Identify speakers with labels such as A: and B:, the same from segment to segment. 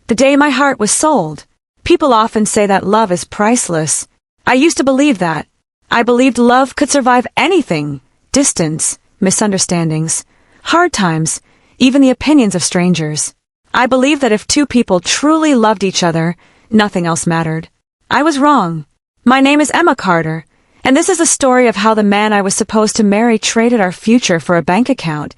A: The day my heart was sold. People often say that love is priceless. I used to believe that. I believed love could survive anything. Distance, misunderstandings, hard times, even the opinions of strangers. I believed that if two people truly loved each other, nothing else mattered. I was wrong. My name is Emma Carter, and this is a story of how the man I was supposed to marry traded our future for a bank account,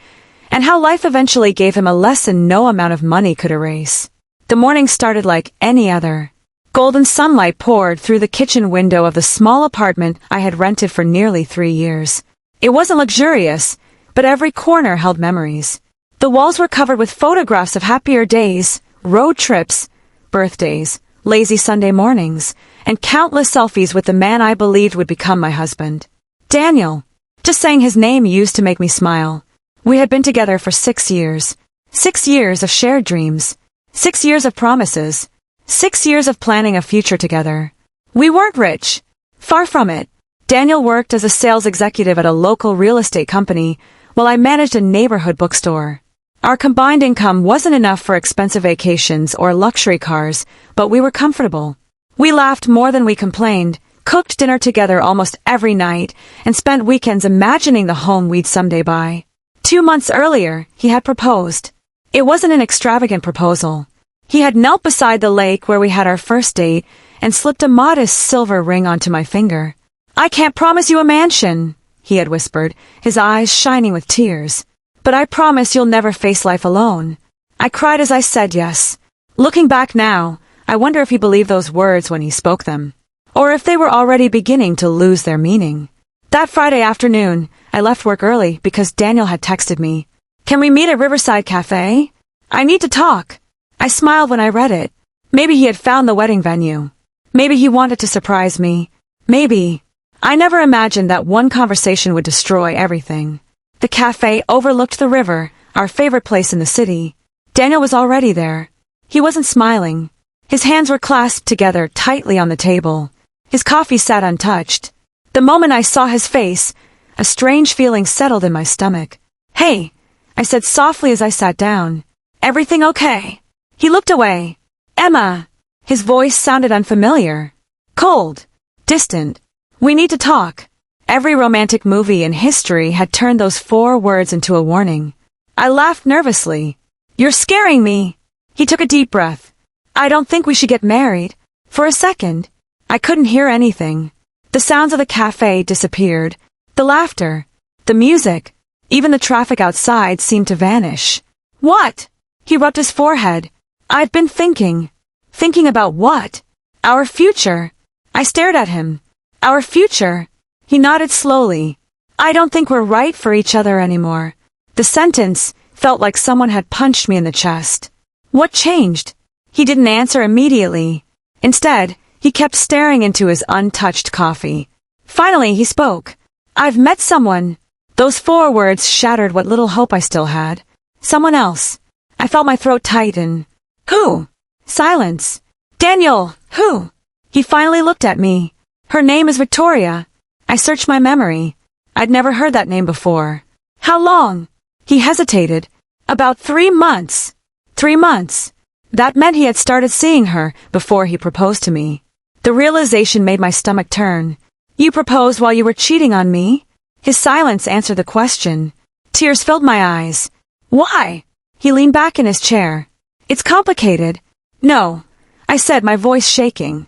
A: and how life eventually gave him a lesson no amount of money could erase. The morning started like any other. Golden sunlight poured through the kitchen window of the small apartment I had rented for nearly 3 years. It wasn't luxurious, but every corner held memories. The walls were covered with photographs of happier days, road trips, birthdays, lazy Sunday mornings, and countless selfies with the man I believed would become my husband. Daniel. Just saying his name used to make me smile. We had been together for 6 years. 6 years of shared dreams. 6 years of promises. 6 years of planning a future together. We weren't rich. Far from it. Daniel worked as a sales executive at a local real estate company, while I managed a neighborhood bookstore. Our combined income wasn't enough for expensive vacations or luxury cars, but we were comfortable. We laughed more than we complained, cooked dinner together almost every night, and spent weekends imagining the home we'd someday buy. 2 months earlier, he had proposed. It wasn't an extravagant proposal. He had knelt beside the lake where we had our first date and slipped a modest silver ring onto my finger. "I can't promise you a mansion," he had whispered, his eyes shining with tears. "But I promise you'll never face life alone." I cried as I said yes. Looking back now, I wonder if he believed those words when he spoke them, or if they were already beginning to lose their meaning. That Friday afternoon, I left work early because Daniel had texted me. "Can we meet at Riverside Cafe? I need to talk." I smiled when I read it. Maybe he had found the wedding venue. Maybe he wanted to surprise me. Maybe. I never imagined that one conversation would destroy everything. The cafe overlooked the river, our favorite place in the city. Daniel was already there. He wasn't smiling. His hands were clasped together tightly on the table. His coffee sat untouched. The moment I saw his face, a strange feeling settled in my stomach. "Hey," I said softly as I sat down. "Everything okay?" He looked away. "Emma." His voice sounded unfamiliar. Cold. Distant. "We need to talk." Every romantic movie in history had turned those 4 words into a warning. I laughed nervously. "You're scaring me." He took a deep breath. "I don't think we should get married." For a second, I couldn't hear anything. The sounds of the cafe disappeared. The laughter, the music, even the traffic outside seemed to vanish. "What?" He rubbed his forehead. "I've been thinking." "Thinking about what?" "Our future." I stared at him. "Our future." He nodded slowly. "I don't think we're right for each other anymore." The sentence felt like someone had punched me in the chest. What changed? He didn't answer immediately. Instead, he kept staring into his untouched coffee. Finally, he spoke. "I've met someone." Those 4 words shattered what little hope I still had. Someone else. I felt my throat tighten. "Who?" Silence. "Daniel, who?" He finally looked at me. "Her name is Victoria." I searched my memory. I'd never heard that name before. "How long?" He hesitated. "About 3 months." 3 months. That meant he had started seeing her before he proposed to me. The realization made my stomach turn. "You proposed while you were cheating on me?" His silence answered the question. Tears filled my eyes. "Why?" He leaned back in his chair. "It's complicated." "No," I said, my voice shaking.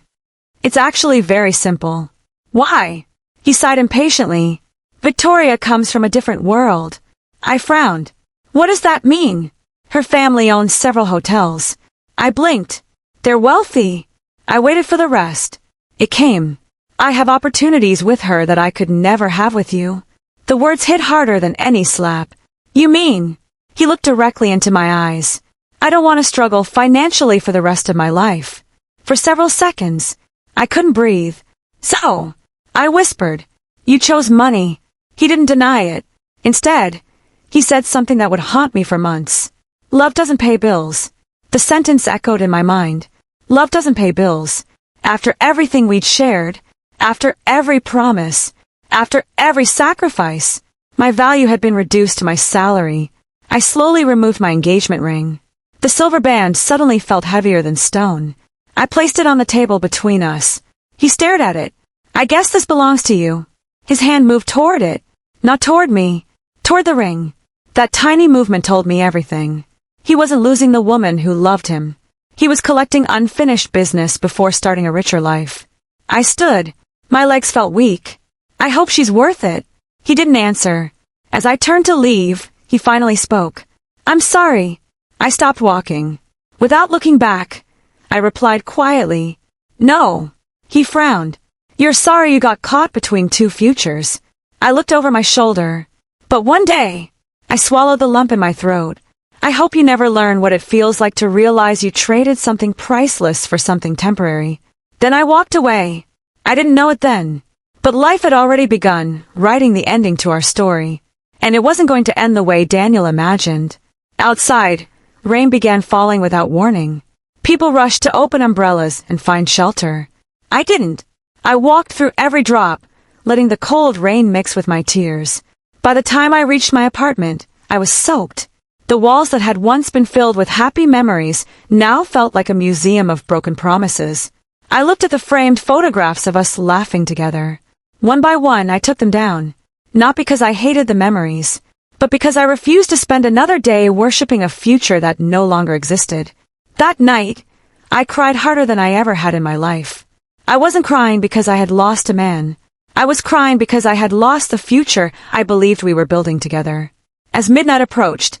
A: "It's actually very simple." "Why?" He sighed impatiently. "Victoria comes from a different world." I frowned. "What does that mean?" "Her family owns several hotels." I blinked. "They're wealthy." I waited for the rest. It came. "I have opportunities with her that I could never have with you." The words hit harder than any slap. "You mean?" He looked directly into my eyes. "I don't want to struggle financially for the rest of my life." For several seconds, I couldn't breathe. "So," I whispered, "you chose money." He didn't deny it. Instead, he said something that would haunt me for months. "Love doesn't pay bills." The sentence echoed in my mind. Love doesn't pay bills. After everything we'd shared, after every promise, after every sacrifice, my value had been reduced to my salary. I slowly removed my engagement ring. The silver band suddenly felt heavier than stone. I placed it on the table between us. He stared at it. I guess this belongs to you. His hand moved toward it. Not toward me. Toward the ring. That tiny movement told me everything. He wasn't losing the woman who loved him. He was collecting unfinished business before starting a richer life. I stood. My legs felt weak. I hope she's worth it. He didn't answer. As I turned to leave, he finally spoke. I'm sorry. I stopped walking. Without looking back, I replied quietly, No. He frowned. You're sorry you got caught between two futures. I looked over my shoulder. But one day, I swallowed the lump in my throat. I hope you never learn what it feels like to realize you traded something priceless for something temporary. Then I walked away. I didn't know it then. But life had already begun, writing the ending to our story. And it wasn't going to end the way Daniel imagined. Outside, rain began falling without warning. People rushed to open umbrellas and find shelter. I didn't. I walked through every drop, letting the cold rain mix with my tears. By the time I reached my apartment, I was soaked. The walls that had once been filled with happy memories now felt like a museum of broken promises. I looked at the framed photographs of us laughing together. One by one, I took them down. Not because I hated the memories, but because I refused to spend another day worshipping a future that no longer existed. That night, I cried harder than I ever had in my life. I wasn't crying because I had lost a man. I was crying because I had lost the future I believed we were building together. As midnight approached,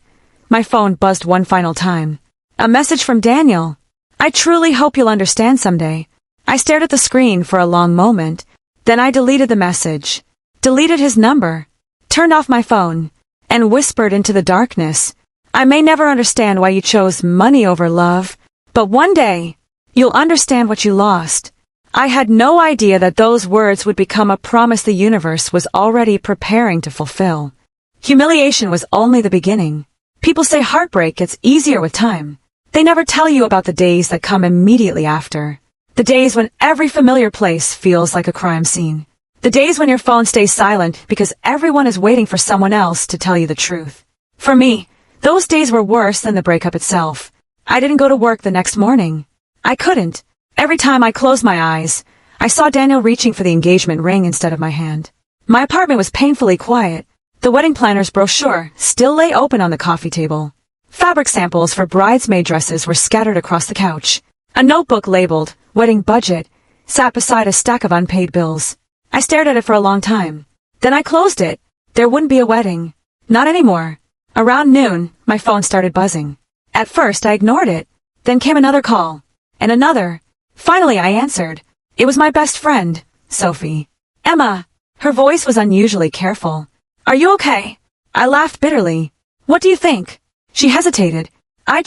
A: my phone buzzed one final time. A message from Daniel. I truly hope you'll understand someday. I stared at the screen for a long moment. Then I deleted the message, deleted his number, turned off my phone, and whispered into the darkness. I may never understand why you chose money over love, but one day, you'll understand what you lost. I had no idea that those words would become a promise the universe was already preparing to fulfill. Humiliation was only the beginning. People say heartbreak gets easier with time. They never tell you about the days that come immediately after. The days when every familiar place feels like a crime scene. The days when your phone stays silent because everyone is waiting for someone else to tell you the truth. For me, those days were worse than the breakup itself. I didn't go to work the next morning. I couldn't. Every time I closed my eyes, I saw Daniel reaching for the engagement ring instead of my hand. My apartment was painfully quiet. The wedding planner's brochure still lay open on the coffee table. Fabric samples for bridesmaid dresses were scattered across the couch. A notebook labeled, Wedding Budget, sat beside a stack of unpaid bills. I stared at it for a long time. Then I closed it. There wouldn't be a wedding. Not anymore. Around noon, my phone started buzzing. At first, I ignored it. Then came another call. And another. Finally, I answered. It was my best friend, Sophie. Emma. Her voice was unusually careful. Are you okay? I laughed bitterly. What do you think? She hesitated. I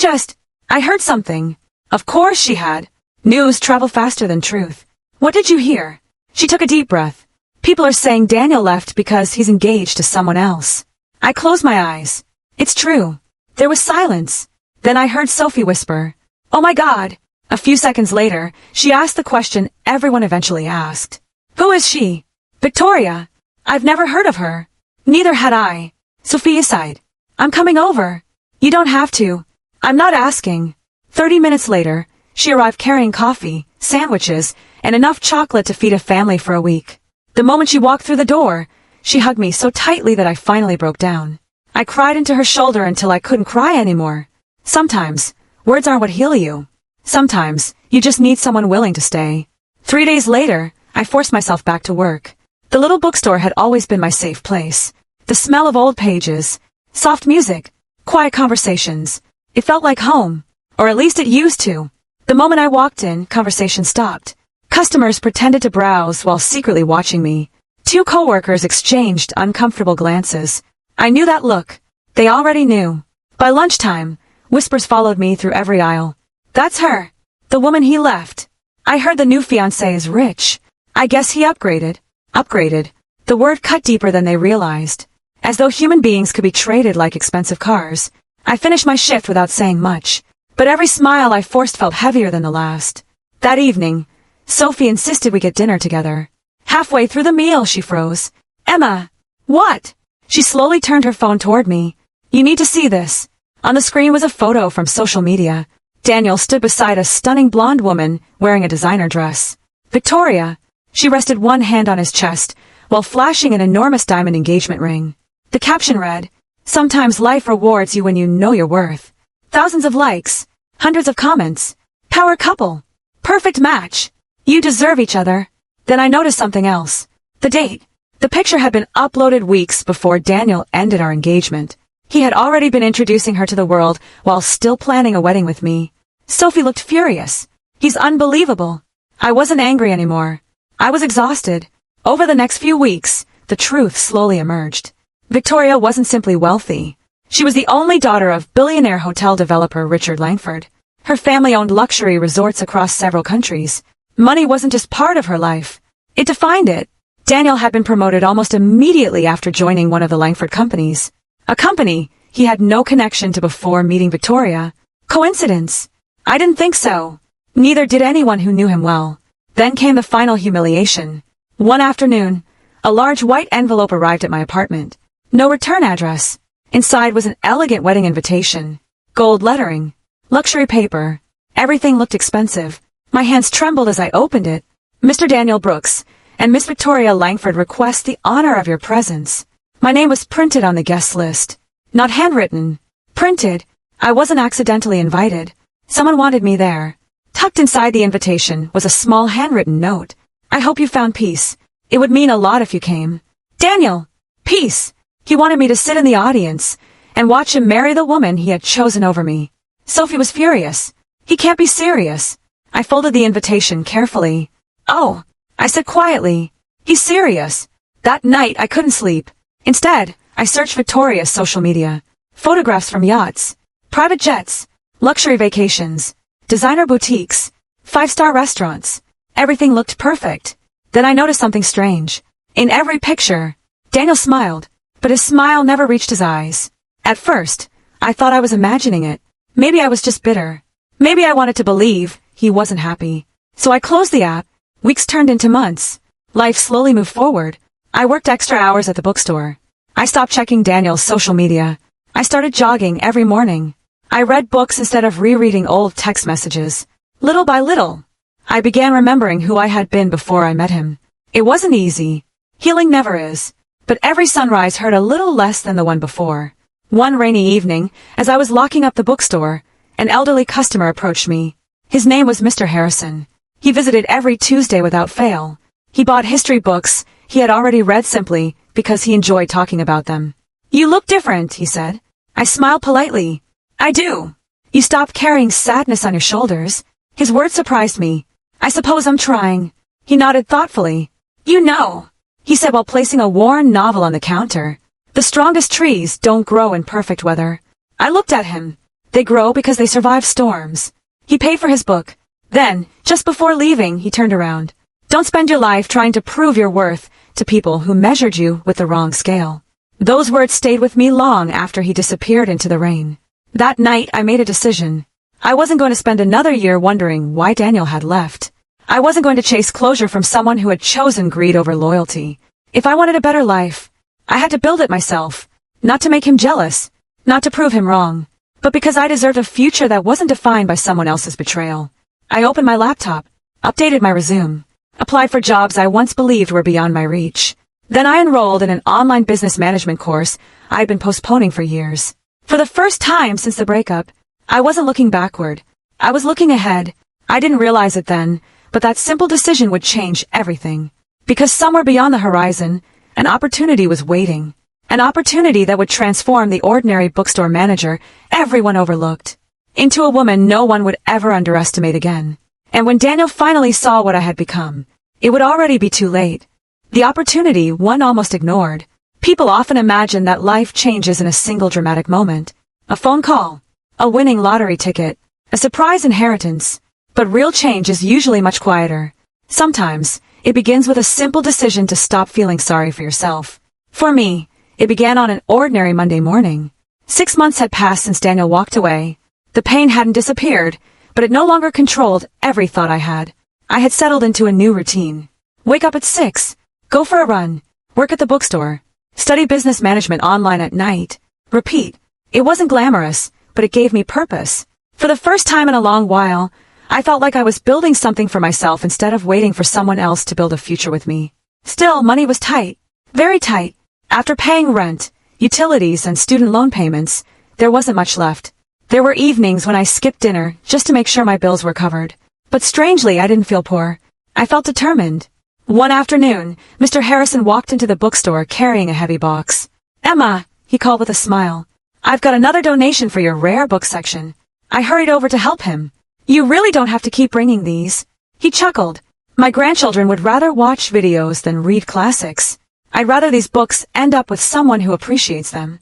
A: heard something. Of course she had. News travel faster than truth. What did you hear? She took a deep breath. People are saying Daniel left because he's engaged to someone else. I closed my eyes. It's true. There was silence. Then I heard Sophie whisper, Oh my God. A few seconds later, she asked the question everyone eventually asked. Who is she? Victoria. I've never heard of her. Neither had I. Sophia sighed. I'm coming over. You don't have to. I'm not asking. 30 minutes later, she arrived carrying coffee, sandwiches, and enough chocolate to feed a family for a week. The moment she walked through the door, she hugged me so tightly that I finally broke down. I cried into her shoulder until I couldn't cry anymore. Sometimes, words aren't what heal you. Sometimes, you just need someone willing to stay. 3 days later, I forced myself back to work. The little bookstore had always been my safe place. The smell of old pages, soft music, quiet conversations. It felt like home. Or at least it used to. The moment I walked in, conversation stopped. Customers pretended to browse while secretly watching me. 2 coworkers exchanged uncomfortable glances. I knew that look. They already knew. By lunchtime, whispers followed me through every aisle. That's her. The woman he left. I heard the new fiancé is rich. I guess he upgraded. Upgraded. The word cut deeper than they realized. As though human beings could be traded like expensive cars. I finished my shift without saying much. But every smile I forced felt heavier than the last. That evening, Sophie insisted we get dinner together. Halfway through the meal, she froze. Emma! What? She slowly turned her phone toward me. You need to see this. On the screen was a photo from social media. Daniel stood beside a stunning blonde woman wearing a designer dress. Victoria. She rested one hand on his chest while flashing an enormous diamond engagement ring. The caption read, "Sometimes life rewards you when you know your worth." Thousands of likes. Hundreds of comments. Power couple. Perfect match. You deserve each other. Then I noticed something else. The date. The picture had been uploaded weeks before Daniel ended our engagement. He had already been introducing her to the world while still planning a wedding with me. Sophie looked furious. He's unbelievable. I wasn't angry anymore. I was exhausted. Over the next few weeks, the truth slowly emerged. Victoria wasn't simply wealthy. She was the only daughter of billionaire hotel developer Richard Langford. Her family owned luxury resorts across several countries. Money wasn't just part of her life. It defined it. Daniel had been promoted almost immediately after joining one of the Langford companies. A company he had no connection to before meeting Victoria. Coincidence? I didn't think so. Neither did anyone who knew him well. Then came the final humiliation. One afternoon, a large white envelope arrived at my apartment. No return address. Inside was an elegant wedding invitation. Gold lettering. Luxury paper. Everything looked expensive. My hands trembled as I opened it. Mr. Daniel Brooks and Miss Victoria Langford request the honor of your presence. My name was printed on the guest list. Not handwritten. Printed. I wasn't accidentally invited. Someone wanted me there. Tucked inside the invitation was a small handwritten note. I hope you found peace. It would mean a lot if you came. Daniel. Peace. He wanted me to sit in the audience and watch him marry the woman he had chosen over me. Sophie was furious. He can't be serious. I folded the invitation carefully. Oh, I said quietly. He's serious. That night I couldn't sleep. Instead, I searched Victoria's social media. Photographs from yachts, private jets, luxury vacations, designer boutiques, 5-star restaurants. Everything looked perfect. Then I noticed something strange. In every picture, Daniel smiled, but his smile never reached his eyes. At first, I thought I was imagining it. Maybe I was just bitter. Maybe I wanted to believe he wasn't happy. So I closed the app. Weeks turned into months. Life slowly moved forward. I worked extra hours at the bookstore. I stopped checking Daniel's social media. I started jogging every morning. I read books instead of rereading old text messages. Little by little, I began remembering who I had been before I met him. It wasn't easy. Healing never is. But every sunrise hurt a little less than the one before. One rainy evening, as I was locking up the bookstore, an elderly customer approached me. His name was Mr. Harrison. He visited every Tuesday without fail. He bought history books he had already read simply because he enjoyed talking about them. You look different, he said. I smiled politely. I do. You stopped carrying sadness on your shoulders. His words surprised me. I suppose I'm trying. He nodded thoughtfully. You know, he said while placing a worn novel on the counter. The strongest trees don't grow in perfect weather. I looked at him. They grow because they survive storms. He paid for his book. Then, just before leaving, he turned around. Don't spend your life trying to prove your worth to people who measured you with the wrong scale. Those words stayed with me long after he disappeared into the rain. That night, I made a decision. I wasn't going to spend another year wondering why Daniel had left. I wasn't going to chase closure from someone who had chosen greed over loyalty. If I wanted a better life, I had to build it myself. Not to make him jealous, not to prove him wrong, but because I deserved a future that wasn't defined by someone else's betrayal. I opened my laptop, updated my resume, applied for jobs I once believed were beyond my reach. Then I enrolled in an online business management course I had been postponing for years. For the first time since the breakup, I wasn't looking backward. I was looking ahead. I didn't realize it then, but that simple decision would change everything. Because somewhere beyond the horizon, an opportunity was waiting. An opportunity that would transform the ordinary bookstore manager everyone overlooked into a woman no one would ever underestimate again. And when Daniel finally saw what I had become, it would already be too late. The opportunity one almost ignored. People often imagine that life changes in a single dramatic moment. A phone call, a winning lottery ticket, a surprise inheritance. But real change is usually much quieter. Sometimes, it begins with a simple decision to stop feeling sorry for yourself. For me, it began on an ordinary Monday morning. 6 months had passed since Daniel walked away. The pain hadn't disappeared, but it no longer controlled every thought I had. I had settled into a new routine. Wake up at 6, go for a run, work at the bookstore, study business management online at night. Repeat. It wasn't glamorous, but it gave me purpose. For the first time in a long while, I felt like I was building something for myself instead of waiting for someone else to build a future with me. Still, money was tight. Very tight. After paying rent, utilities, and student loan payments, there wasn't much left. There were evenings when I skipped dinner just to make sure my bills were covered. But strangely, I didn't feel poor. I felt determined. One afternoon, Mr. Harrison walked into the bookstore carrying a heavy box. "Emma," he called with a smile. "I've got another donation for your rare book section." I hurried over to help him. "You really don't have to keep bringing these." He chuckled. "My grandchildren would rather watch videos than read classics. I'd rather these books end up with someone who appreciates them."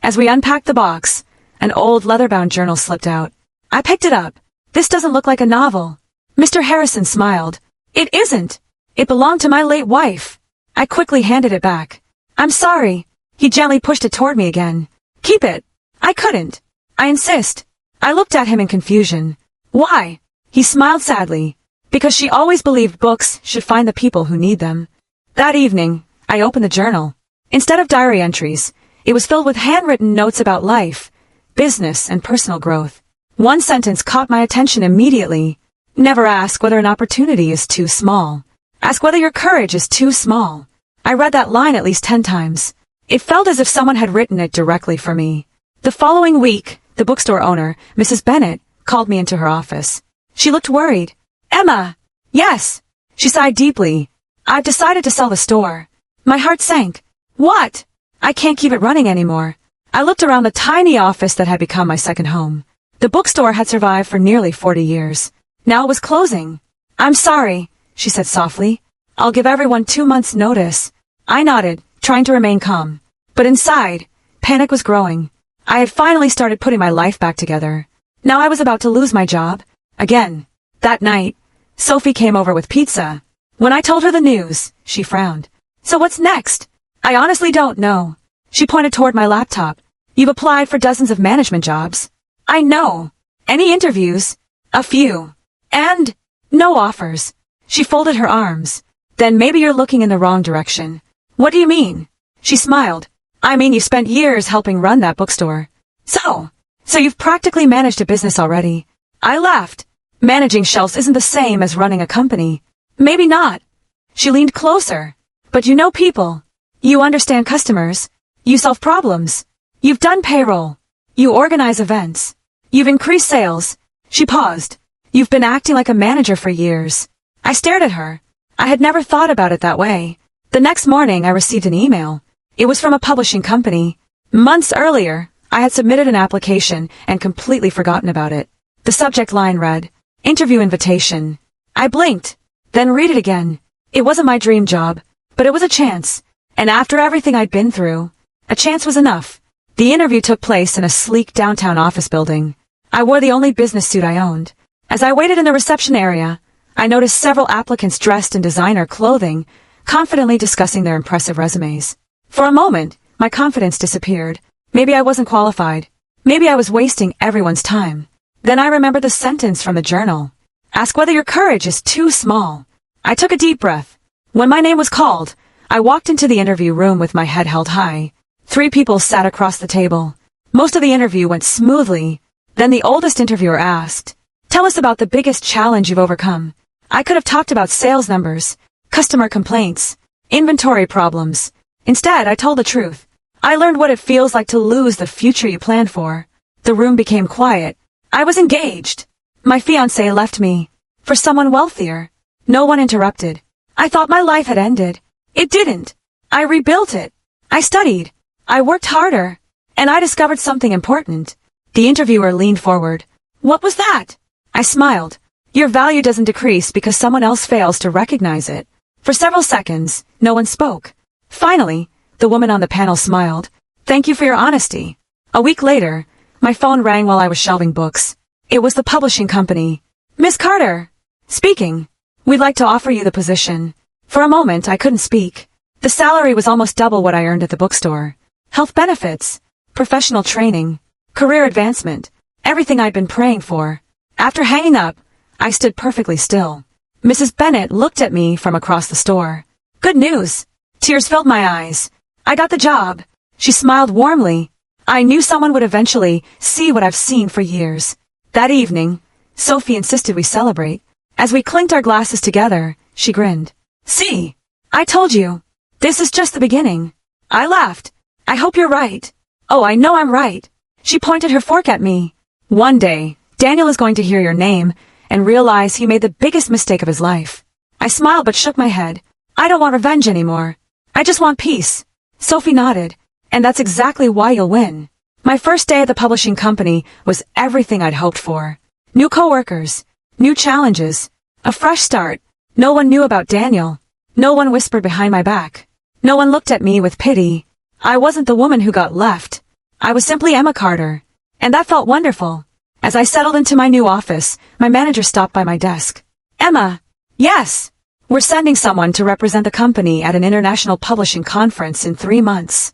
A: As we unpacked the box, an old leather-bound journal slipped out. I picked it up. "This doesn't look like a novel." Mr. Harrison smiled. "It isn't. It belonged to my late wife." I quickly handed it back. "I'm sorry." He gently pushed it toward me again. "Keep it." I couldn't. "I insist." I looked at him in confusion. "Why?" He smiled sadly. "Because she always believed books should find the people who need them." That evening, I opened the journal. Instead of diary entries, it was filled with handwritten notes about life, business, and personal growth. One sentence caught my attention immediately. "Never ask whether an opportunity is too small. Ask whether your courage is too small." I read that line at least 10 times. It felt as if someone had written it directly for me. The following week, the bookstore owner, Mrs. Bennett, called me into her office. She looked worried. "Emma." "Yes." She sighed deeply. "I've decided to sell the store." My heart sank. "What?" "I can't keep it running anymore." I looked around the tiny office that had become my second home. The bookstore had survived for nearly 40 years. Now it was closing. "I'm sorry," she said softly. "I'll give everyone 2 months' notice." I nodded, trying to remain calm. But inside, panic was growing. I had finally started putting my life back together. Now I was about to lose my job. Again. That night, Sophie came over with pizza. When I told her the news, she frowned. "So what's next?" "I honestly don't know." She pointed toward my laptop. "You've applied for dozens of management jobs." "I know." "Any interviews?" "A few." "And?" "No offers." She folded her arms. "Then maybe you're looking in the wrong direction." "What do you mean?" She smiled. "I mean, you spent years helping run that bookstore. So you've practically managed a business already." I laughed. "Managing shelves isn't the same as running a company." "Maybe not." She leaned closer. "But you know people. You understand customers. You solve problems. You've done payroll. You organize events. You've increased sales." She paused. "You've been acting like a manager for years." I stared at her. I had never thought about it that way. The next morning, I received an email. It was from a publishing company. Months earlier, I had submitted an application and completely forgotten about it. The subject line read, "Interview invitation." I blinked, then read it again. It wasn't my dream job, but it was a chance. And after everything I'd been through, a chance was enough. The interview took place in a sleek downtown office building. I wore the only business suit I owned. As I waited in the reception area, I noticed several applicants dressed in designer clothing, confidently discussing their impressive resumes. For a moment, my confidence disappeared. Maybe I wasn't qualified. Maybe I was wasting everyone's time. Then I remembered the sentence from the journal. "Ask whether your courage is too small." I took a deep breath. When my name was called, I walked into the interview room with my head held high. 3 people sat across the table. Most of the interview went smoothly. Then the oldest interviewer asked, "Tell us about the biggest challenge you've overcome." I could have talked about sales numbers, customer complaints, inventory problems. Instead, I told the truth. I learned what it feels like to lose the future you planned for. The room became quiet. I was engaged. My fiancé left me for someone wealthier. No one interrupted. I thought my life had ended. It didn't. I rebuilt it. I studied. I worked harder. And I discovered something important. The interviewer leaned forward. "What was that?" I smiled. "Your value doesn't decrease because someone else fails to recognize it." For several seconds, no one spoke. Finally, the woman on the panel smiled. "Thank you for your honesty." A week later, my phone rang while I was shelving books. It was the publishing company. "Miss Carter." "Speaking. We'd like to offer you the position." For a moment, I couldn't speak. The salary was almost double what I earned at the bookstore. Health benefits, professional training, career advancement, everything I'd been praying for. After hanging up, I stood perfectly still. Mrs. Bennett looked at me from across the store. "Good news." Tears filled my eyes. "I got the job." She smiled warmly. I knew someone would eventually see what I've seen for years. That evening, Sophie insisted we celebrate. As we clinked our glasses together, she grinned. See, I told you. This is just the beginning. I laughed. I hope you're right. Oh, I know I'm right. She pointed her fork at me. One day, Daniel is going to hear your name and realize he made the biggest mistake of his life. I smiled but shook my head. I don't want revenge anymore. I just want peace. Sophie nodded. And that's exactly why you'll win. My first day at the publishing company was everything I'd hoped for. New coworkers, new challenges, a fresh start. No one knew about Daniel. No one whispered behind my back. No one looked at me with pity. I wasn't the woman who got left. I was simply Emma Carter. And that felt wonderful. As I settled into my new office, my manager stopped by my desk. Emma. Yes. We're sending someone to represent the company at an international publishing conference in 3 months.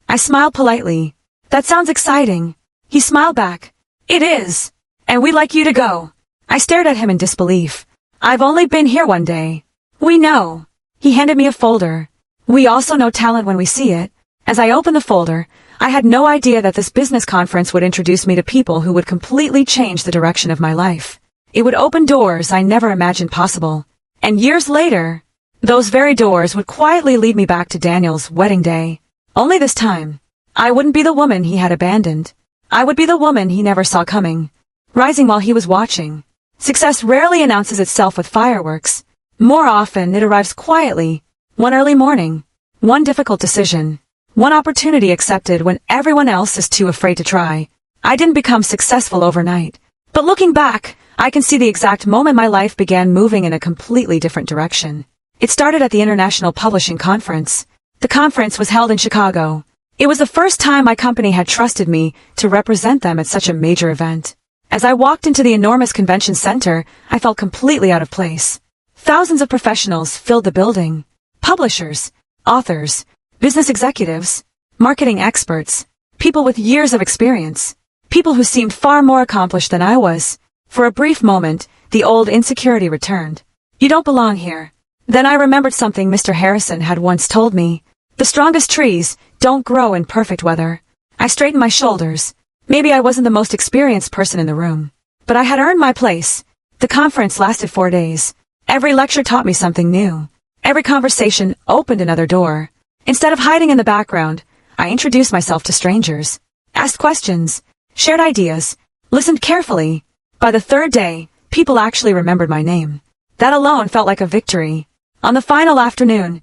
A: I smiled politely. That sounds exciting. He smiled back. It is. And we'd like you to go. I stared at him in disbelief. I've only been here 1 day. We know. He handed me a folder. We also know talent when we see it. As I opened the folder, I had no idea that this business conference would introduce me to people who would completely change the direction of my life. It would open doors I never imagined possible. And years later, those very doors would quietly lead me back to Daniel's wedding day. Only this time, I wouldn't be the woman he had abandoned. I would be the woman he never saw coming, rising while he was watching. Success rarely announces itself with fireworks. More often, it arrives quietly. One early morning, one difficult decision, one opportunity accepted when everyone else is too afraid to try. I didn't become successful overnight. But looking back, I can see the exact moment my life began moving in a completely different direction. It started at the International Publishing Conference. The conference was held in Chicago. It was the first time my company had trusted me to represent them at such a major event. As I walked into the enormous convention center, I felt completely out of place. Thousands of professionals filled the building. Publishers, authors, business executives, marketing experts, people with years of experience, people who seemed far more accomplished than I was. For a brief moment, the old insecurity returned. You don't belong here. Then I remembered something Mr. Harrison had once told me. The strongest trees don't grow in perfect weather. I straightened my shoulders. Maybe I wasn't the most experienced person in the room, but I had earned my place. The conference lasted 4 days. Every lecture taught me something new. Every conversation opened another door. Instead of hiding in the background, I introduced myself to strangers, asked questions, shared ideas, listened carefully. By the 3rd day, people actually remembered my name. That alone felt like a victory. On the final afternoon,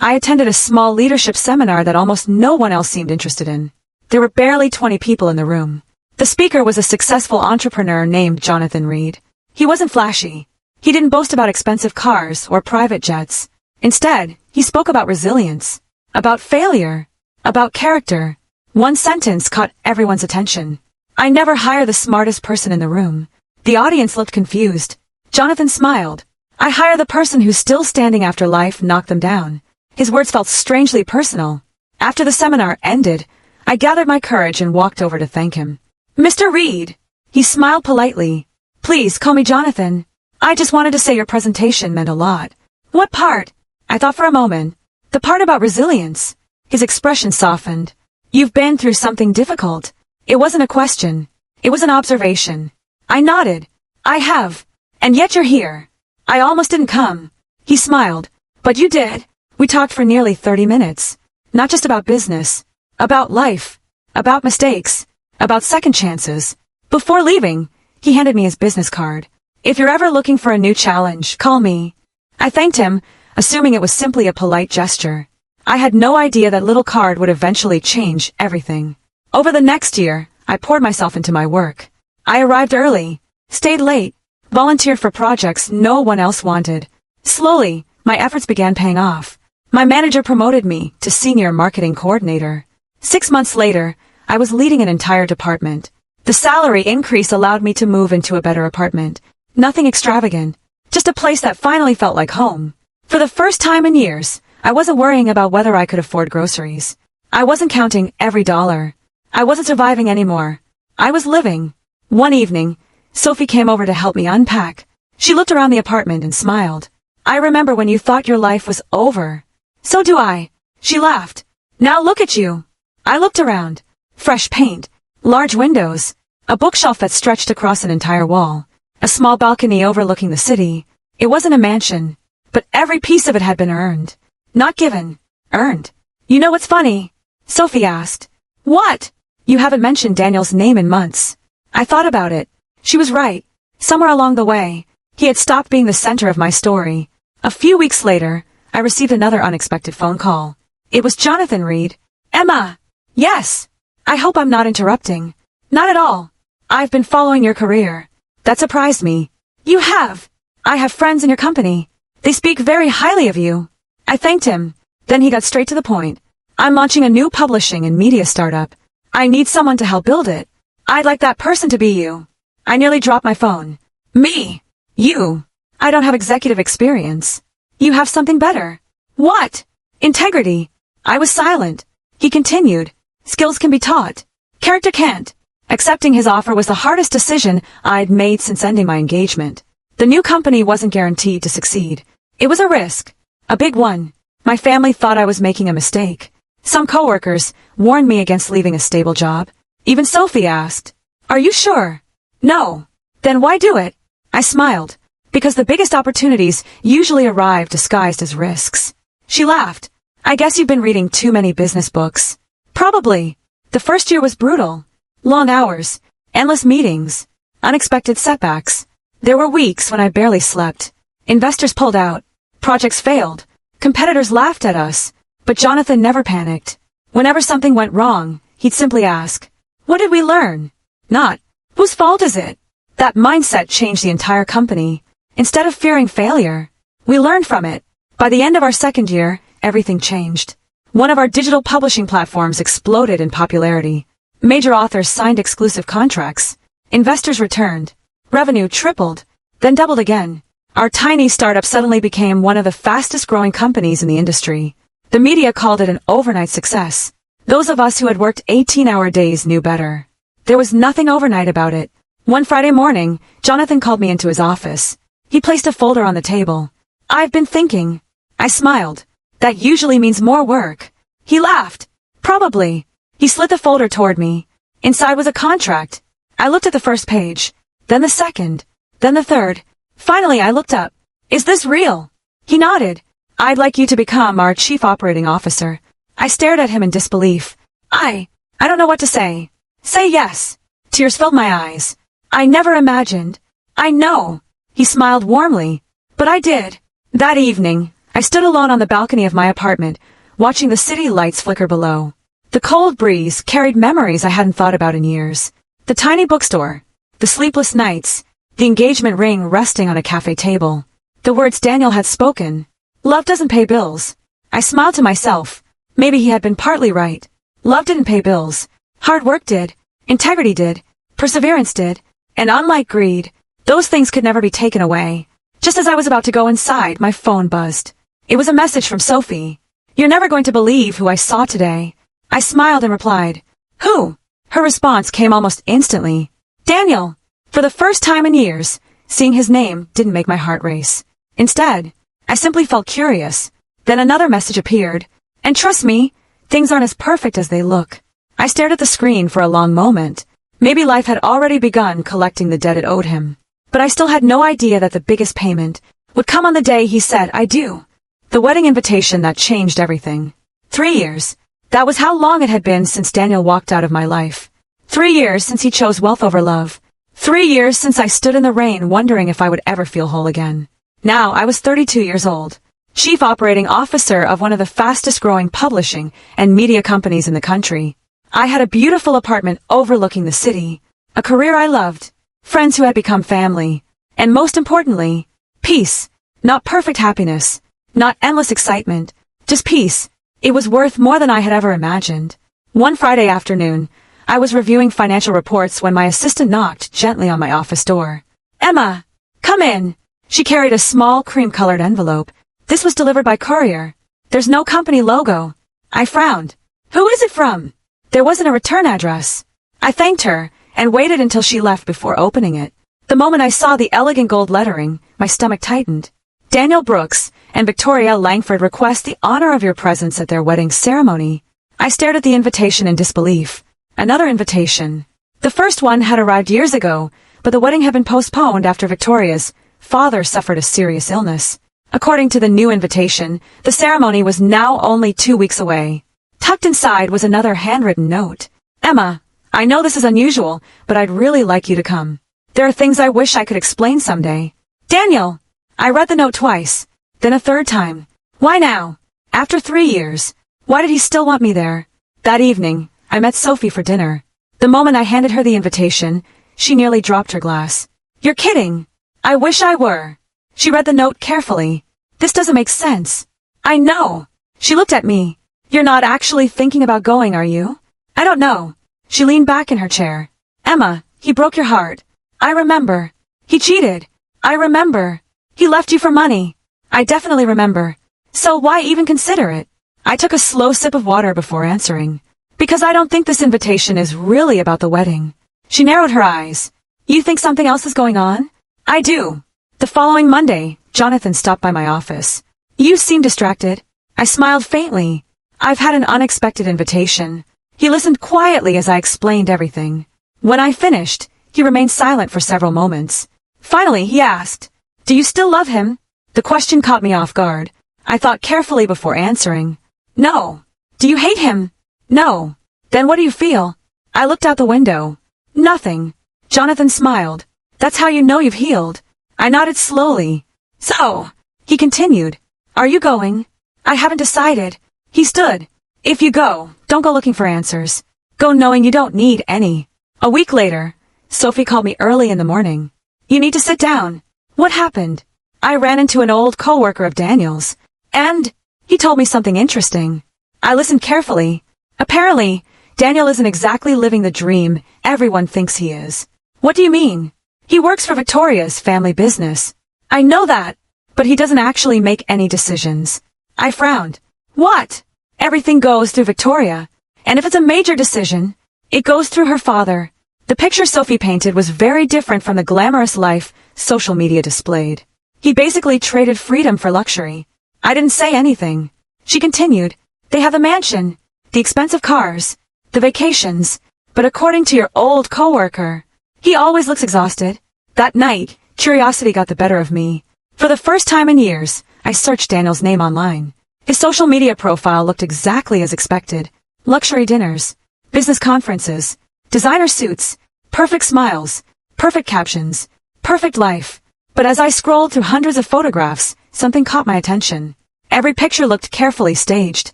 A: I attended a small leadership seminar that almost no one else seemed interested in. There were barely 20 people in the room. The speaker was a successful entrepreneur named Jonathan Reed. He wasn't flashy. He didn't boast about expensive cars or private jets. Instead, he spoke about resilience, about failure, about character. One sentence caught everyone's attention. I never hire the smartest person in the room. The audience looked confused. Jonathan smiled. I hire the person who's still standing after life knocked them down. His words felt strangely personal. After the seminar ended, I gathered my courage and walked over to thank him. Mr. Reed. He smiled politely. Please call me Jonathan. I just wanted to say your presentation meant a lot. What part? I thought for a moment. The part about resilience. His expression softened. You've been through something difficult. It wasn't a question. It was an observation. I nodded. I have. And yet you're here. I almost didn't come. He smiled. But you did. We talked for nearly 30 minutes. Not just about business. About life. About mistakes. About second chances. Before leaving, he handed me his business card. If you're ever looking for a new challenge, call me. I thanked him, assuming it was simply a polite gesture. I had no idea that little card would eventually change everything. Over the next year, I poured myself into my work. I arrived early, stayed late, volunteered for projects no one else wanted. Slowly, my efforts began paying off. My manager promoted me to senior marketing coordinator. 6 months later, I was leading an entire department. The salary increase allowed me to move into a better apartment. Nothing extravagant, just a place that finally felt like home. For the first time in years, I wasn't worrying about whether I could afford groceries. I wasn't counting every dollar. I wasn't surviving anymore. I was living. One evening, Sophie came over to help me unpack. She looked around the apartment and smiled. I remember when you thought your life was over. So do I. She laughed. Now look at you. I looked around. fresh paint, large windows, a bookshelf that stretched across an entire wall, a small balcony overlooking the city. It wasn't a mansion, but every piece of it had been earned. Not given, earned. You know what's funny? Sophie asked. What? You haven't mentioned Daniel's name in months. I thought about it. She was right. Somewhere along the way, he had stopped being the center of my story. A few weeks later, I received another unexpected phone call. It was Jonathan Reed. Emma! Yes! I hope I'm not interrupting. Not at all. I've been following your career. That surprised me. You have. I have friends in your company. They speak very highly of you. I thanked him. Then he got straight to the point. I'm launching a new publishing and media startup. I need someone to help build it. I'd like that person to be you. I nearly dropped my phone. Me? You? I don't have executive experience. You have something better. What? Integrity. I was silent. He continued. Skills can be taught. Character can't. Accepting his offer was the hardest decision I'd made since ending my engagement. The new company wasn't guaranteed to succeed. It was a risk. A big one. My family thought I was making a mistake. Some coworkers warned me against leaving a stable job. Even Sophie asked, "Are you sure?" No. Then why do it? I smiled. Because the biggest opportunities usually arrive disguised as risks. She laughed. I guess you've been reading too many business books. Probably. The first year was brutal. Long hours, endless meetings, unexpected setbacks. There were weeks when I barely slept. Investors pulled out. Projects failed. Competitors laughed at us. But Jonathan never panicked. Whenever something went wrong, he'd simply ask, "What did we learn?" Not, "Whose fault is it?" That mindset changed the entire company. Instead of fearing failure, we learned from it. By the end of our second year, everything changed. One of our digital publishing platforms exploded in popularity. Major authors signed exclusive contracts. Investors returned. Revenue tripled, then doubled again. Our tiny startup suddenly became one of the fastest growing companies in the industry. The media called it an overnight success. Those of us who had worked 18-hour days knew better. There was nothing overnight about it. One Friday morning, Jonathan called me into his office. He placed a folder on the table. "I've been thinking." I smiled. "That usually means more work." He laughed. "Probably." He slid the folder toward me. Inside was a contract. I looked at the first page, then the second, then the third. Finally, I looked up. "Is this real?" He nodded. "I'd like you to become our chief operating officer." I stared at him in disbelief. I don't know what to say. "Say yes." Tears filled my eyes. "I never imagined." "I know." He smiled warmly. But I did. That evening, I stood alone on the balcony of my apartment, watching the city lights flicker below. The cold breeze carried memories I hadn't thought about in years. The tiny bookstore, the sleepless nights, the engagement ring resting on a cafe table, the words Daniel had spoken. Love doesn't pay bills. I smiled to myself. Maybe he had been partly right. Love didn't pay bills. Hard work did. Integrity did. Perseverance did. And unlike greed, those things could never be taken away. Just as I was about to go inside, my phone buzzed. It was a message from Sophie. "You're never going to believe who I saw today." I smiled and replied, "Who?" Her response came almost instantly. "Daniel." For the first time in years, seeing his name didn't make my heart race. Instead, I simply felt curious. Then another message appeared. "And trust me, things aren't as perfect as they look." I stared at the screen for a long moment. Maybe life had already begun collecting the debt it owed him. But I still had no idea that the biggest payment would come on the day he said, "I do." The wedding invitation that changed everything. 3 years. That was how long it had been since Daniel walked out of my life. 3 years since he chose wealth over love. 3 years since I stood in the rain wondering if I would ever feel whole again. Now I was 32 years old. Chief operating officer of one of the fastest growing publishing and media companies in the country. I had a beautiful apartment overlooking the city, a career I loved, friends who had become family, and most importantly, peace. Not perfect happiness, not endless excitement, just peace. It was worth more than I had ever imagined. One Friday afternoon, I was reviewing financial reports when my assistant knocked gently on my office door. "Emma, come in." She carried a small cream-colored envelope. This was delivered by courier. "There's no company logo." I frowned. "Who is it from?" There wasn't a return address. I thanked her and waited until she left before opening it. The moment I saw the elegant gold lettering, my stomach tightened. "Daniel Brooks and Victoria Langford request the honor of your presence at their wedding ceremony." I stared at the invitation in disbelief. Another invitation. The first one had arrived years ago, but the wedding had been postponed after Victoria's father suffered a serious illness. According to the new invitation, the ceremony was now only 2 weeks away. Tucked inside was another handwritten note. Emma, I know this is unusual, but I'd really like you to come. There are things I wish I could explain someday. Daniel! I read the note twice, then a third time. Why now? After 3 years. Why did he still want me there? That evening, I met Sophie for dinner. The moment I handed her the invitation, she nearly dropped her glass. You're kidding. I wish I were. She read the note carefully. This doesn't make sense. I know. She looked at me. You're not actually thinking about going, are you? I don't know. She leaned back in her chair. Emma, he broke your heart. I remember. He cheated. I remember. He left you for money. I definitely remember. So why even consider it? I took a slow sip of water before answering. Because I don't think this invitation is really about the wedding. She narrowed her eyes. You think something else is going on? I do. The following Monday, Jonathan stopped by my office. You seem distracted. I smiled faintly. I've had an unexpected invitation. He listened quietly as I explained everything. When I finished, he remained silent for several moments. Finally, he asked, Do you still love him? The question caught me off guard. I thought carefully before answering. No. Do you hate him? No. Then what do you feel? I looked out the window. Nothing. Jonathan smiled. That's how you know you've healed. I nodded slowly. So, he continued. Are you going? I haven't decided. He stood. If you go, don't go looking for answers. Go knowing you don't need any. A week later, Sophie called me early in the morning. You need to sit down. What happened? I ran into an old coworker of Daniel's, and he told me something interesting. I listened carefully. Apparently, Daniel isn't exactly living the dream everyone thinks he is. What do you mean? He works for Victoria's family business. I know that, but he doesn't actually make any decisions. I frowned. What? Everything goes through Victoria, and if it's a major decision, it goes through her father. The picture Sophie painted was very different from the glamorous life social media displayed. He basically traded freedom for luxury. I didn't say anything. She continued, They have the mansion, the expensive cars, the vacations, but according to your old coworker, he always looks exhausted. That night, curiosity got the better of me. For the first time in years, I searched Daniel's name online. His social media profile looked exactly as expected. Luxury dinners, business conferences, designer suits, perfect smiles, perfect captions, perfect life. But as I scrolled through hundreds of photographs, something caught my attention. Every picture looked carefully staged.